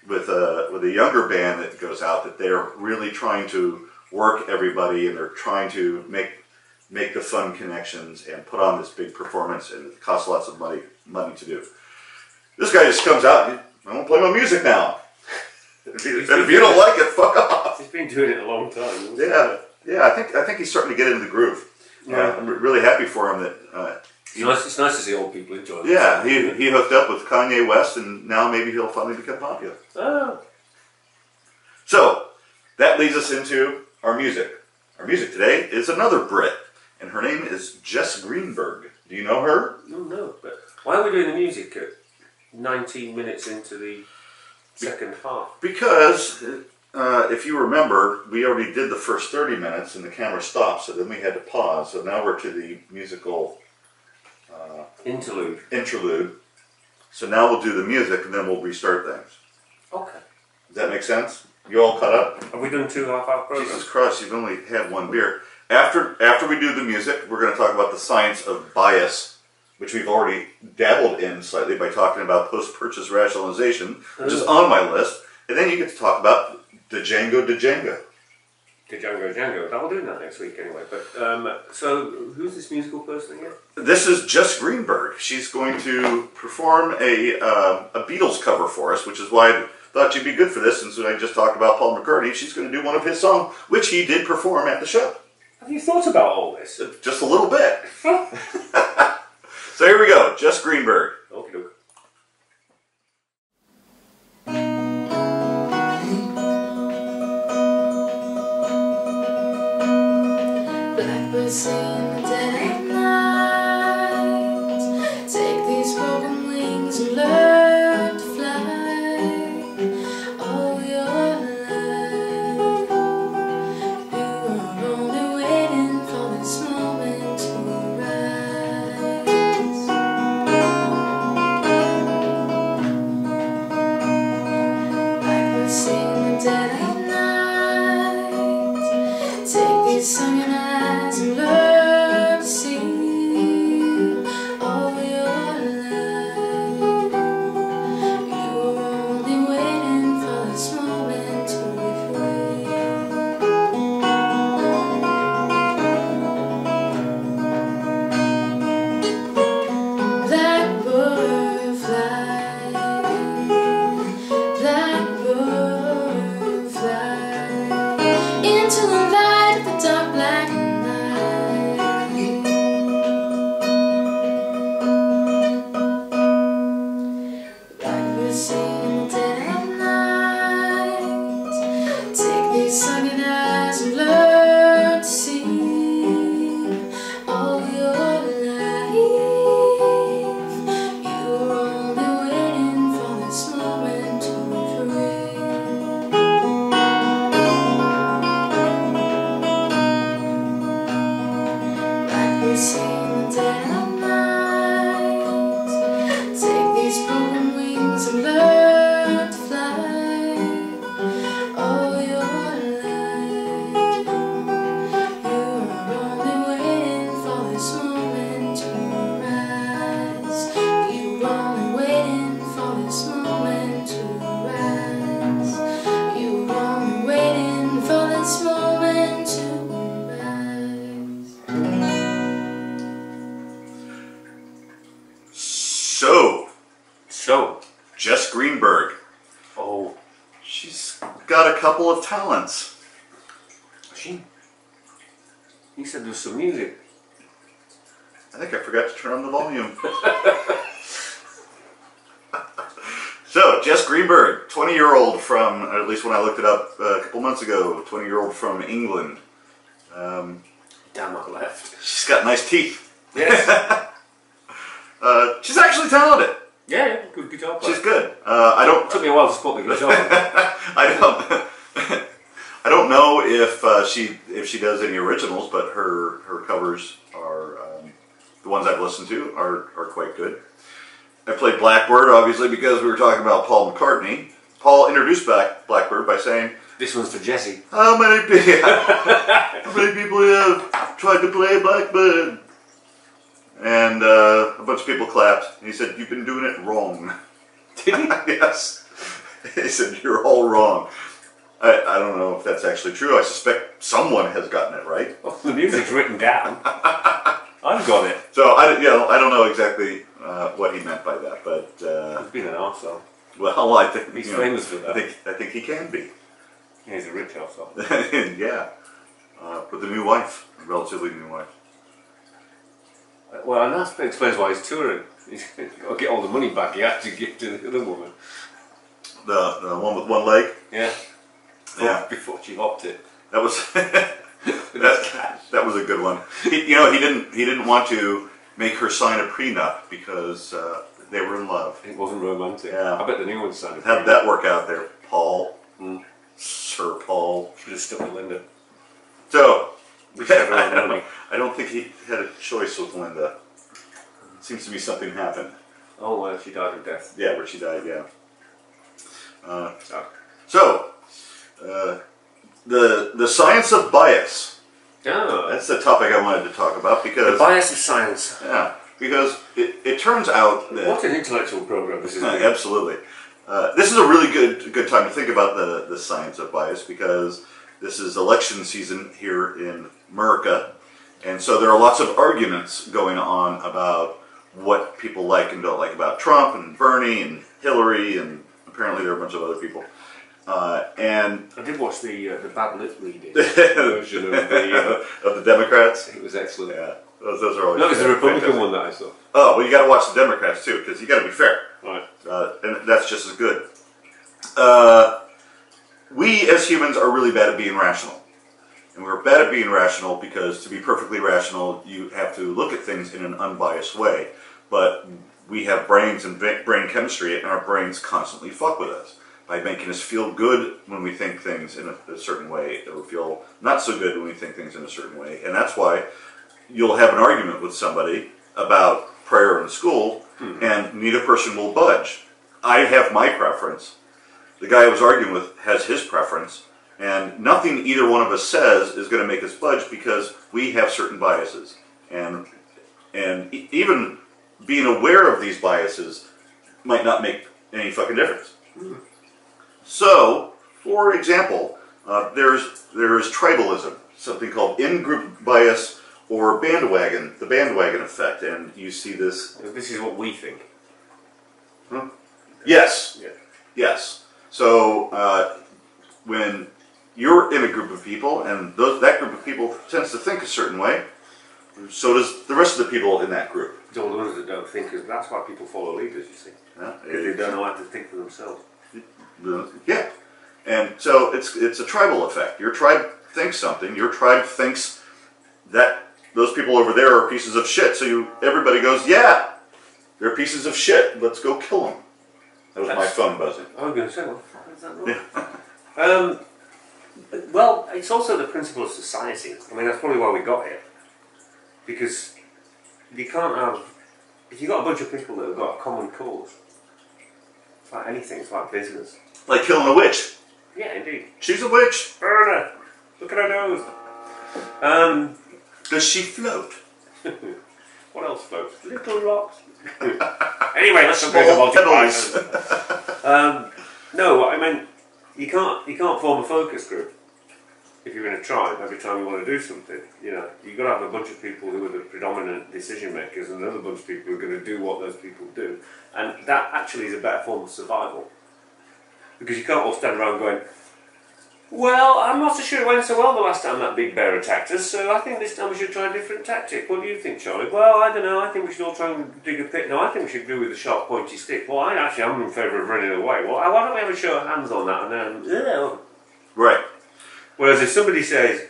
with a younger band that goes out that they're really trying to work everybody, and they're trying to make the fun connections and put on this big performance, and it costs lots of money to do. This guy just comes out and I won't play my music now. If you don't like it, fuck off. He's been doing it a long time. Yeah. I think he's starting to get into the groove. Yeah. I'm really happy for him that. It's nice to see old people enjoy it. Yeah, he hooked up with Kanye West, and now maybe he'll finally become popular. Oh. So, that leads us into our music. Our music today is another Brit, and her name is Jess Greenberg. Do you know her? No, but why are we doing the music at 19 minutes into the second half? Because, if you remember, we already did the first 30 minutes, and the camera stopped, so then we had to pause. So now we're to the musical... interlude. So now we'll do the music and then we'll restart things. Okay. Does that make sense? You all caught up? Have we done 2 half-hour programs? Jesus Christ, you've only had one beer. After we do the music, we're going to talk about the science of bias, which we've already dabbled in slightly by talking about post-purchase rationalization, which is on my list. And then you get to talk about Django Django. Django Django. I'll do that next week anyway. But so, who's this musical person again? This is Jess Greenberg. She's going to perform a Beatles cover for us, which is why I thought she'd be good for this. Since I just talked about Paul McCartney, she's going to do one of his songs, which he did perform at the show. Have you thought about all this? Just a little bit. So here we go, Jess Greenberg. Okie doke. Blackbird sing the dead of night. Take these broken wings and learn to fly. All your life, you are only waiting for this moment to arise. Blackbird sing the dead of night. Take these sunken eyes and learn to see all your life. You're only waiting for this moment to be free. Blackbird fly, blackbird fly into the light of the dark black couple of talents. She. You said there was some music. I think I forgot to turn on the volume. So, Jess Greenberg, 20-year-old from, at least when I looked it up a couple months ago, 20-year-old from England. Damn, I left. She's got nice teeth. Yes. She's actually talented. Yeah, good guitar player. She's good. I Took me a while to spot the guitar. I don't know if she does any originals, but her covers are the ones I've listened to are quite good. I played Blackbird, obviously, because we were talking about Paul McCartney. Paul introduced Blackbird by saying, This one's for Jesse. how many people have tried to play Blackbird? And a bunch of people clapped. And he said, you've been doing it wrong. Did he? Yes. He said, you're all wrong. I don't know if that's actually true. I suspect someone has gotten it right. Well, the music's written down. I've got it. So I don't know exactly what he meant by that, but He's been an arsehole. well, I think He's famous for that. I think he can be. Yeah, he's a rich arsehole. Yeah, with a new wife, a relatively new wife. Well, and that explains why he's touring. He's got to get all the money back he had to give to the other woman. The one with one leg. Yeah. Yeah. Before she hopped it. That was that was a good one. He didn't want to make her sign a prenup because they were in love. It wasn't romantic. Yeah. I bet the new one's signed. How'd that work out there, Paul? Sir Paul. Should have stuck with Linda. So Money. I don't think he had a choice with Linda. Seems to be something happened. Oh, well, she died of death. Yeah, where she died. Yeah. Sad. So the science of bias. Oh. That's the topic I wanted to talk about because The bias of science. yeah, because it turns out that What an intellectual program this is. absolutely. This is a really good time to think about the science of bias because this is election season here in America, and so there are lots of arguments going on about what people like and don't like about Trump and Bernie and Hillary, and apparently there are a bunch of other people. And I did watch the bad lip reading version of of the Democrats. It was excellent. Yeah, those are always. No, it was the Republican fantastic. one that I saw. Oh, well, you got to watch the Democrats too, because you got to be fair. Right. And that's just as good. We as humans are really bad at being rational. And we're bad at being rational because to be perfectly rational, you have to look at things in an unbiased way. But we have brains and brain chemistry, and our brains constantly fuck with us by making us feel good when we think things in a certain way, or feel not so good when we think things in a certain way. And that's why you'll have an argument with somebody about prayer in school, and neither person will budge. I have my preference. The guy I was arguing with has his preference, and nothing either one of us says is going to make us budge because we have certain biases. And even being aware of these biases might not make any fucking difference. So, for example, there's tribalism, something called in-group bias or the bandwagon effect, and you see this. This is what we think. Yes. Yeah. Yes. So when you're in a group of people, and that group of people tends to think a certain way, so does the rest of the people in that group. It's all the ones that don't think, because that's why people follow leaders, you see. Yeah. Because they don't know how to think for themselves. Yeah. And so it's a tribal effect. Your tribe thinks something. Your tribe thinks that those people over there are pieces of shit. So everybody goes, yeah, they're pieces of shit. Let's go kill them. That was my phone buzzing. I was going to say, well, is that wrong? Well, it's also the principle of society. I mean, that's probably why we got here. Because you can't have... If you've got a bunch of people that have got a common cause, it's like anything, it's like business. Like killing a witch. Yeah, indeed. She's a witch. Burn her! Look at her nose! Does she float? What else, folks? Little rocks. Anyway, let's not Small go to pebbles. multiply. No, I mean, you can't form a focus group if you're in a tribe every time you want to do something. You know, you've got to have a bunch of people who are the predominant decision makers, and another bunch of people who are going to do what those people do. And that actually is a better form of survival, because you can't all stand around going, Well, I'm not so sure it went so well the last time that big bear attacked us, so I think this time we should try a different tactic. What do you think, Charlie? Well, I don't know, I think we should all try and dig a pit. No, I think we should do with the sharp pointy stick. Well, I'm in favour of running away. Well, why don't we have a show of hands on that and then... Right. Whereas if somebody says,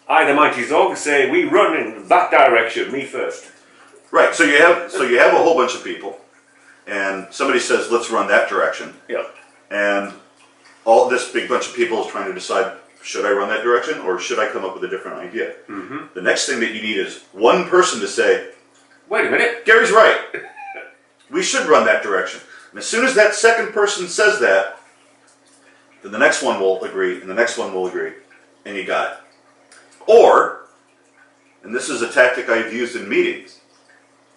I, the mighty Zog, say, we run in that direction, me first. Right, so you have a whole bunch of people, and somebody says, let's run that direction. Yep. And all this big bunch of people is trying to decide, should I run that direction or should I come up with a different idea? Mm-hmm. The next thing that you need is one person to say, wait a minute, Gary's right. We should run that direction. And as soon as that second person says that, then the next one will agree, and the next one will agree, and you got it. Or, and this is a tactic I've used in meetings,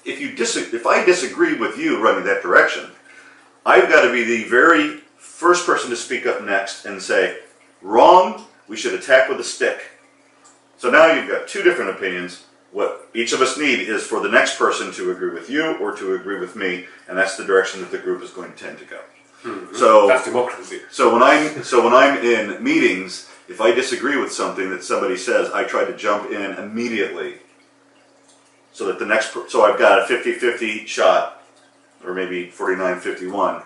if I disagree with you running that direction, I've got to be the very first person to speak up next and say, wrong, we should attack with a stick. So now you've got two different opinions. What each of us need is for the next person to agree with you or to agree with me, and that's the direction that the group is going to tend to go. Mm-hmm. So that's democracy. So when I'm in meetings, if I disagree with something that somebody says, I try to jump in immediately so that the next so I've got a 50-50 shot, or maybe 49-51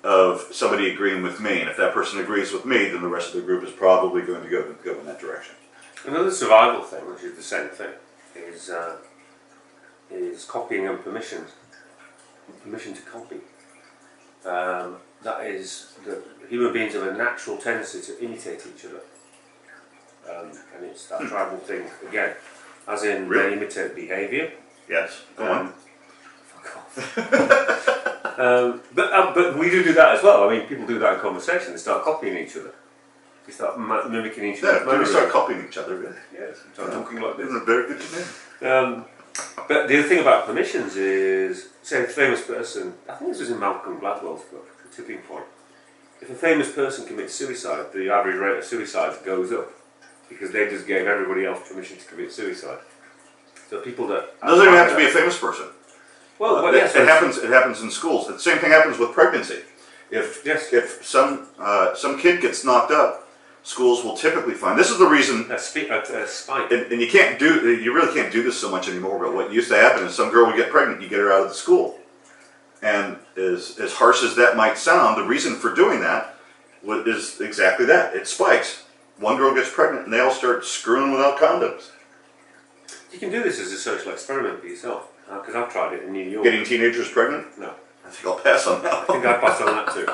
of somebody agreeing with me, and if that person agrees with me, then the rest of the group is probably going to go in that direction. Another survival thing, which is the same thing, is copying and permissions. Permission to copy. That is that human beings have a natural tendency to imitate each other, and it's that tribal thing again, as in Really? they imitate behaviour. Yes. Go on. Fuck off. But we do that as well. I mean, people do that in conversation. They start copying each other. They start mimicking each other. Yeah, we start copying each other, really. Yes, start talking like this. Isn't it very good to me? But the other thing about permissions is, say a famous person, I think this was in Malcolm Gladwell's book, The Tipping Point. If a famous person commits suicide, the average rate of suicides goes up because they just gave everybody else permission to commit suicide. So people that... It doesn't even have to be a famous person. Well, yes, it happens in schools. The same thing happens with pregnancy. If some kid gets knocked up, schools will typically find, this is the reason, spike. and you really can't do this so much anymore, but what used to happen is some girl would get pregnant, you get her out of the school. And as harsh as that might sound, the reason for doing that is exactly that. It spikes. One girl gets pregnant and they all start screwing without condoms. You can do this as a social experiment for yourself, because I've tried it in New York. Getting teenagers pregnant? No. I think I'll pass on that. I think I'd pass on that too.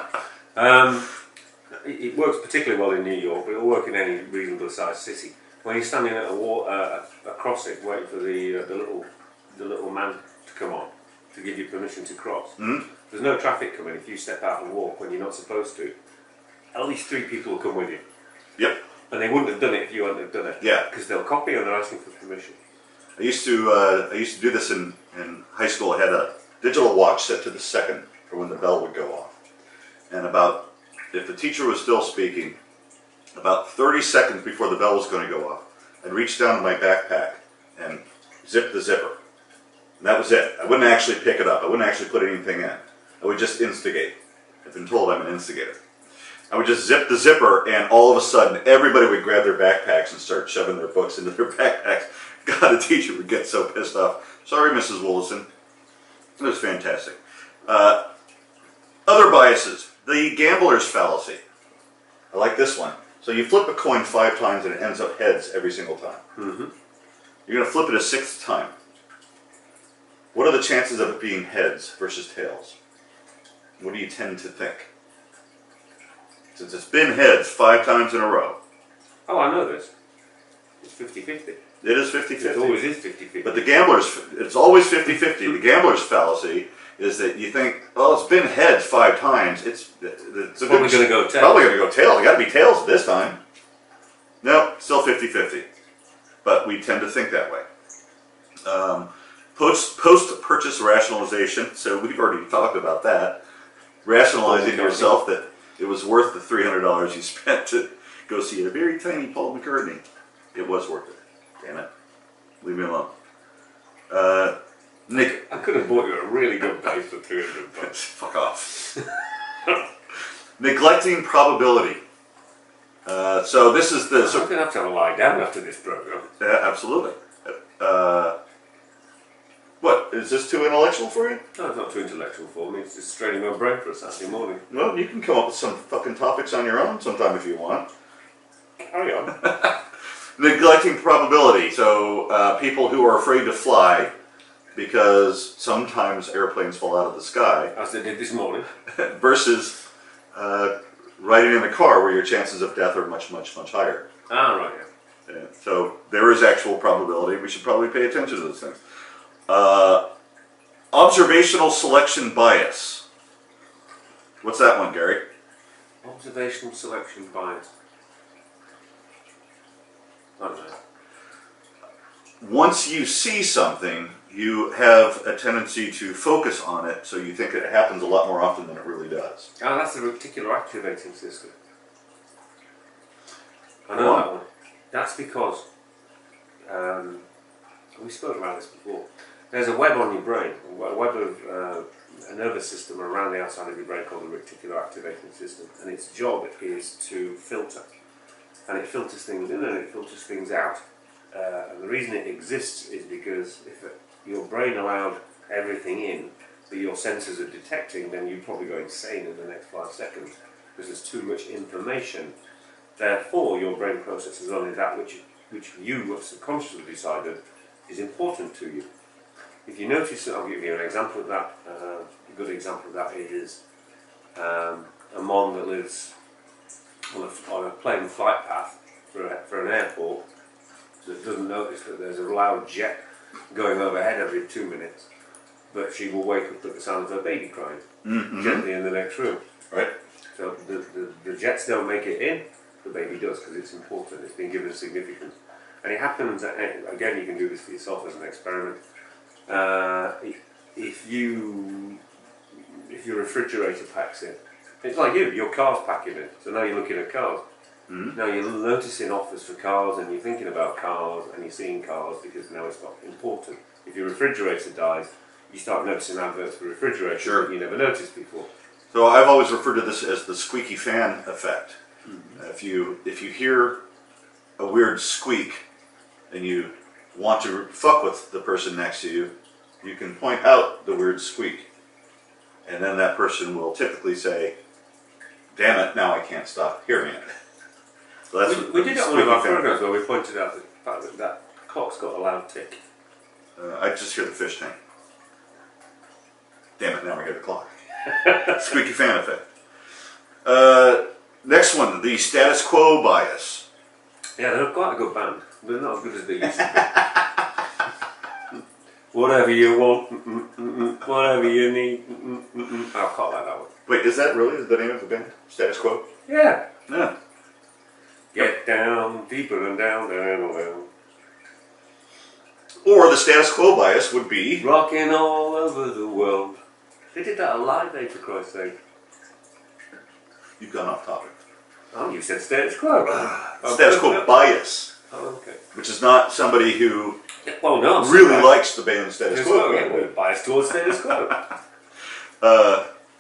It works particularly well in New York, but it'll work in any reasonable sized city. When you're standing at a crossing waiting for the little man to come on to give you permission to cross, there's no traffic coming. If you step out and walk when you're not supposed to, at least 3 people will come with you. Yep. And they wouldn't have done it if you hadn't have done it. Yeah. Because they'll copy and they're asking for permission. I used to do this in high school. I had a digital watch set to the second for when the bell would go off. And if the teacher was still speaking, about 30 seconds before the bell was going to go off, I'd reach down to my backpack and zip the zipper. And that was it. I wouldn't actually pick it up. I wouldn't actually put anything in. I would just instigate. I've been told I'm an instigator. I would just zip the zipper, and all of a sudden, everybody would grab their backpacks and start shoving their books into their backpacks. God, the teacher would get so pissed off. Sorry, Mrs. Willison. It was fantastic. Other biases. The gambler's fallacy. I like this one. So you flip a coin 5 times and it ends up heads every single time. Mm-hmm. You're going to flip it a 6th time. What are the chances of it being heads versus tails? What do you tend to think? Since it's been heads 5 times in a row. Oh, I know this. It's 50-50. It is 50-50. It always is 50-50. But it's always 50-50. The gambler's fallacy is that you think, oh, it's been heads 5 times. It's probably going to go tails. Probably going to go tails. It got to be tails this time. No, still 50-50. But we tend to think that way. Post-purchase rationalization. So we've already talked about that. Rationalizing to yourself that it was worth the $300 you spent to go see a very tiny Paul McCartney. It was worth it. Damn it. Leave me alone. Nick. I could have bought you a really good base for $300. Fuck off. Neglecting probability. So this is the... I'm going to have a lie down after this program. absolutely. What? Is this too intellectual for you? No, it's not too intellectual for me. It's just straining my brain for a Saturday morning. Well, you can come up with some fucking topics on your own sometime if you want. Carry on. Neglecting probability. So people who are afraid to fly because sometimes airplanes fall out of the sky. As they did this morning. Versus riding in a car where your chances of death are much, much, much higher. Ah, right, yeah. So there is actual probability. We should probably pay attention to those things. Observational selection bias. What's that one, Gary? Observational selection bias. I don't know. Once you see something, you have a tendency to focus on it, so you think it happens a lot more often than it really does. Ah, that's the reticular activating system. I know that one. That's because, we spoke about this before, there's a web on your brain, a web of a nervous system around the outside of your brain called the reticular activating system, and its job is to filter. And it filters things in and it filters things out. And the reason it exists is because if your brain allowed everything in that your senses are detecting, then you'd probably go insane in the next 5 seconds because there's too much information. Therefore, your brain processes only that which you have subconsciously decided is important to you. If you notice, I'll give you an example of that. A good example of that is a mon that lives on a plane flight path for an airport that doesn't notice that there's a loud jet going overhead every 2 minutes, but she will wake up at the sound of her baby crying gently in the next room. Right. So the jets don't make it in, the baby does because it's important, it's been given significance. And it happens, again you can do this for yourself as an experiment, if your refrigerator packs in, it's like your car's packing in, so now you're looking at cars. Now you're noticing offers for cars and you're thinking about cars and you're seeing cars because now it's not important. If your refrigerator dies, you start noticing adverts for refrigerators that you never noticed before. So I've always referred to this as the squeaky fan effect. If you hear a weird squeak and you want to fuck with the person next to you, you can point out the weird squeak. And then that person will typically say, damn it, now I can't stop hearing it. So that's we did it on one of our programs where we pointed out the fact that that clock's got a loud tick. I just hear the fish tank. Damn it, now I hear the clock. Squeaky fan effect. Next one, the status quo bias. Yeah, they're quite a good band. They're not as good as they used to be. Whatever you want, whatever you need. I can't like that one. Wait, is that really the name of the band? Status Quo? Yeah. Yeah. Get down, deeper and down, down, down. Or the status quo bias would be... Rocking all over the world. They did that at Live Aid, for Christ's sake. You've gone off topic. Oh, you said status quo. Status quo bias. Oh, okay. Which is not somebody who no, really likes the band Status Quo. Yeah, we're biased towards status quo.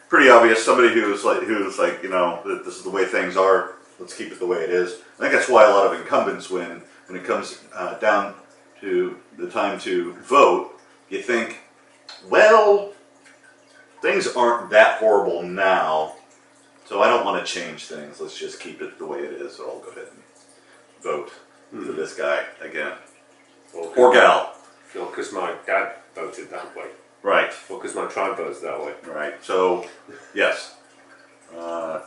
Pretty obvious. Somebody who's like, you know, this is the way things are. Let's keep it the way it is. I think that's why a lot of incumbents win. When it comes down to the time to vote, you think, well, things aren't that horrible now, so I don't want to change things. Let's just keep it the way it is. So I'll go ahead and vote for this guy again. Or gal. Or because my dad voted that way. Right. Or because my tribe votes that way. Right. So, yes.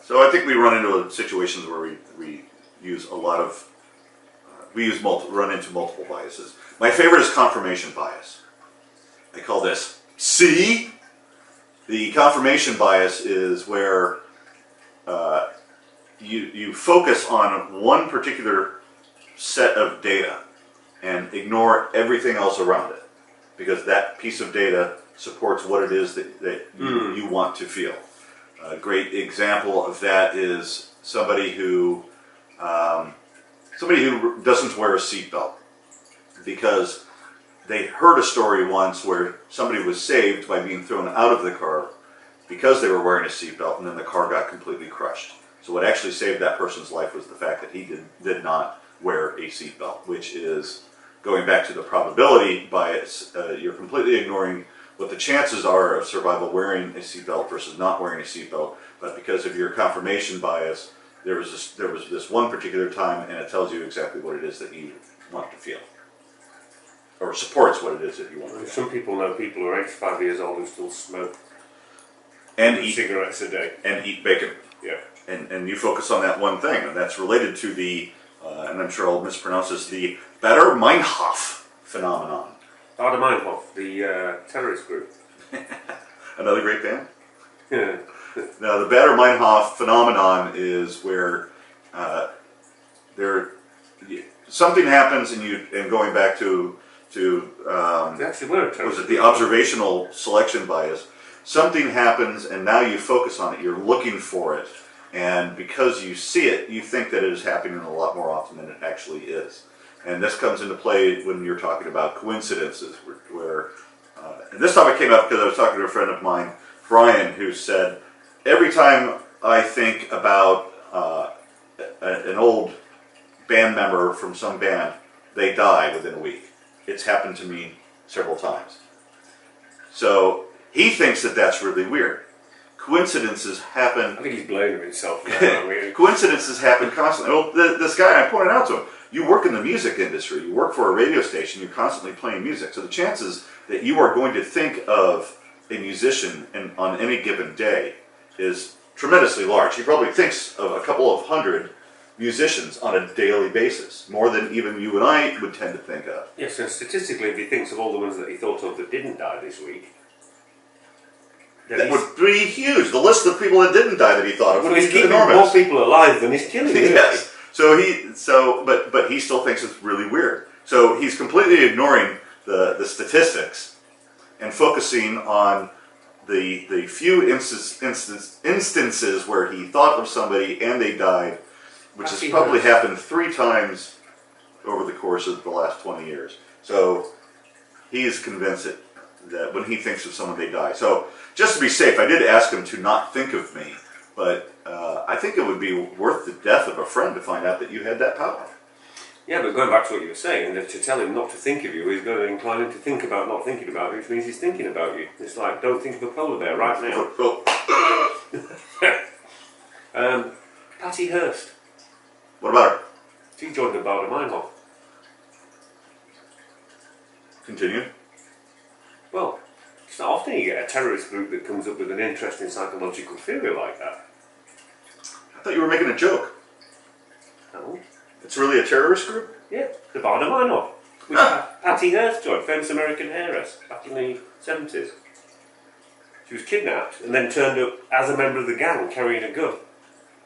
So I think we run into situations where we use a lot of, run into multiple biases. My favorite is confirmation bias. I call this C. The confirmation bias is where you focus on one particular set of data and ignore everything else around it, because that piece of data supports what it is that you want to feel. A great example of that is somebody who doesn't wear a seatbelt because they heard a story once where somebody was saved by being thrown out of the car because they were wearing a seatbelt, and then the car got completely crushed. So what actually saved that person's life was the fact that he did not wear a seatbelt, which is, going back to the probability bias, you're completely ignoring what the chances are of survival wearing a seatbelt versus not wearing a seatbelt. But because of your confirmation bias, there was this one particular time, and it tells you exactly what it is that you want to feel, or supports what it is that you want to feel. Some people know people who are 85 years old who still smoke And eat cigarettes a day. and eat bacon. Yeah. And you focus on that one thing, and that's related to the, and I'm sure I'll mispronounce this, the Baader-Meinhof phenomenon. Baader-Meinhof, the terrorist group. Another great band. Yeah. Now, the Baader-Meinhof phenomenon is where something happens, and going back to They actually were a terrorist was it group. the observational selection bias? Something happens, and now you focus on it. You're looking for it, and because you see it, you think that it is happening a lot more often than it actually is. And this comes into play when you're talking about coincidences, and this topic came up because I was talking to a friend of mine, Brian, who said, every time I think about an old band member from some band, they die within a week. It's happened to me several times. So he thinks that that's really weird. Coincidences happen. I think he's blaming himself. Now, really. Coincidences happen constantly. Well, this guy, I pointed out to him, you work in the music industry, you work for a radio station, you're constantly playing music. So the chances that you are going to think of a musician on any given day is tremendously large. He probably thinks of a couple of hundred musicians on a daily basis, more than even you and I would tend to think of. Yes, and statistically, if he thinks of all the ones that he thought of that didn't die this week, then That would be huge. The list of people that didn't die that he thought of well, would he's be keeping enormous. more people alive than he's killing. Yes. But he still thinks it's really weird. So he's completely ignoring the statistics and focusing on the few instances where he thought of somebody and they died, which has probably happened 3 times over the course of the last 20 years. So he is convinced that when he thinks of someone, they die. So just to be safe, I did ask him to not think of me, but I think it would be worth the death of a friend to find out that you had that power. Yeah, but going back to what you were saying, that to tell him not to think of you is going to incline him to think about not thinking about you, which means he's thinking about you. It's like, don't think of a polar bear right now. Patty Hearst. What about her? She joined the Baader-Meinhof. Continue. Well, it's not often you get a terrorist group that comes up with an interesting psychological theory like that. I thought you were making a joke. Oh. It's really a terrorist group? Yeah, the Baader-Meinhof. Which Patty Hearst joined, famous American heiress, back in the 70s. She was kidnapped and then turned up as a member of the gang carrying a gun.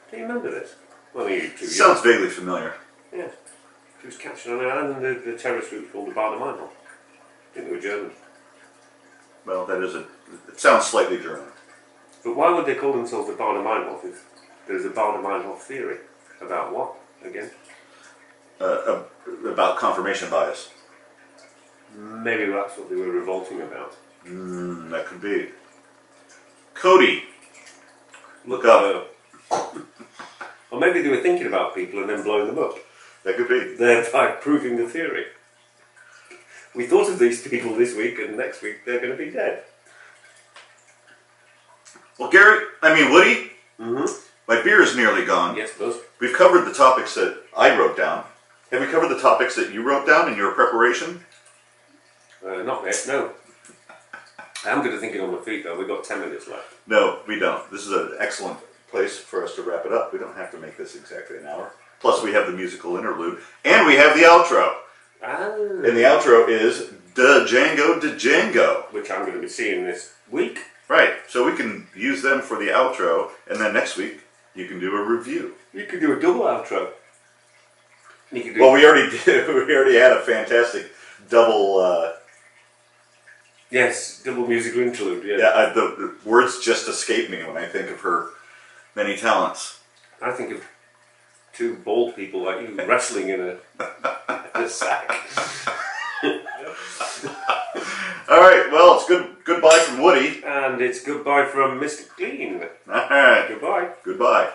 Do you remember this? Well, you're too young. Sounds vaguely familiar. Yeah. She was captured on an island, and the terrorist group called the Baader-Meinhof. I think they were German. Well, it sounds slightly German. But why would they call themselves the Baader-Meinhof if there's a Baader-Meinhof theory? About what, again? About confirmation bias. Maybe that's what they were revolting about. That could be. Cody, look up. Or maybe they were thinking about people and then blowing them up, That could be. thereby proving the theory. We thought of these people this week, and next week they're going to be dead. Well, Woody, my beer is nearly gone. Yes, it does. We've covered the topics that I wrote down. Have we covered the topics that you wrote down in your preparation? Not yet, no. I am going to think it on my feet, though. We've got 10 minutes left. No, we don't. This is an excellent place for us to wrap it up. We don't have to make this exactly an hour. Plus, we have the musical interlude, and we have the outro. Oh. And the outro is Django Django, Which I'm going to be seeing this week. Right. So we can use them for the outro, and then next week you can do a review. You could do a double outro. You could do Well, we already did. We already had a fantastic double. Yes, double musical interlude. Yes. Yeah, the words just escape me when I think of her many talents. I think of 2 bald people like you wrestling in a sack. All right. Well, it's goodbye from Woody. And it's goodbye from Mr. Clean. All right. Goodbye. Goodbye.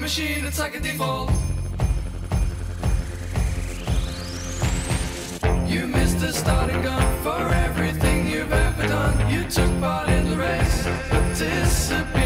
machine, it's like a default. You missed the starting gun for everything you've ever done. You took part in the race, but disappeared.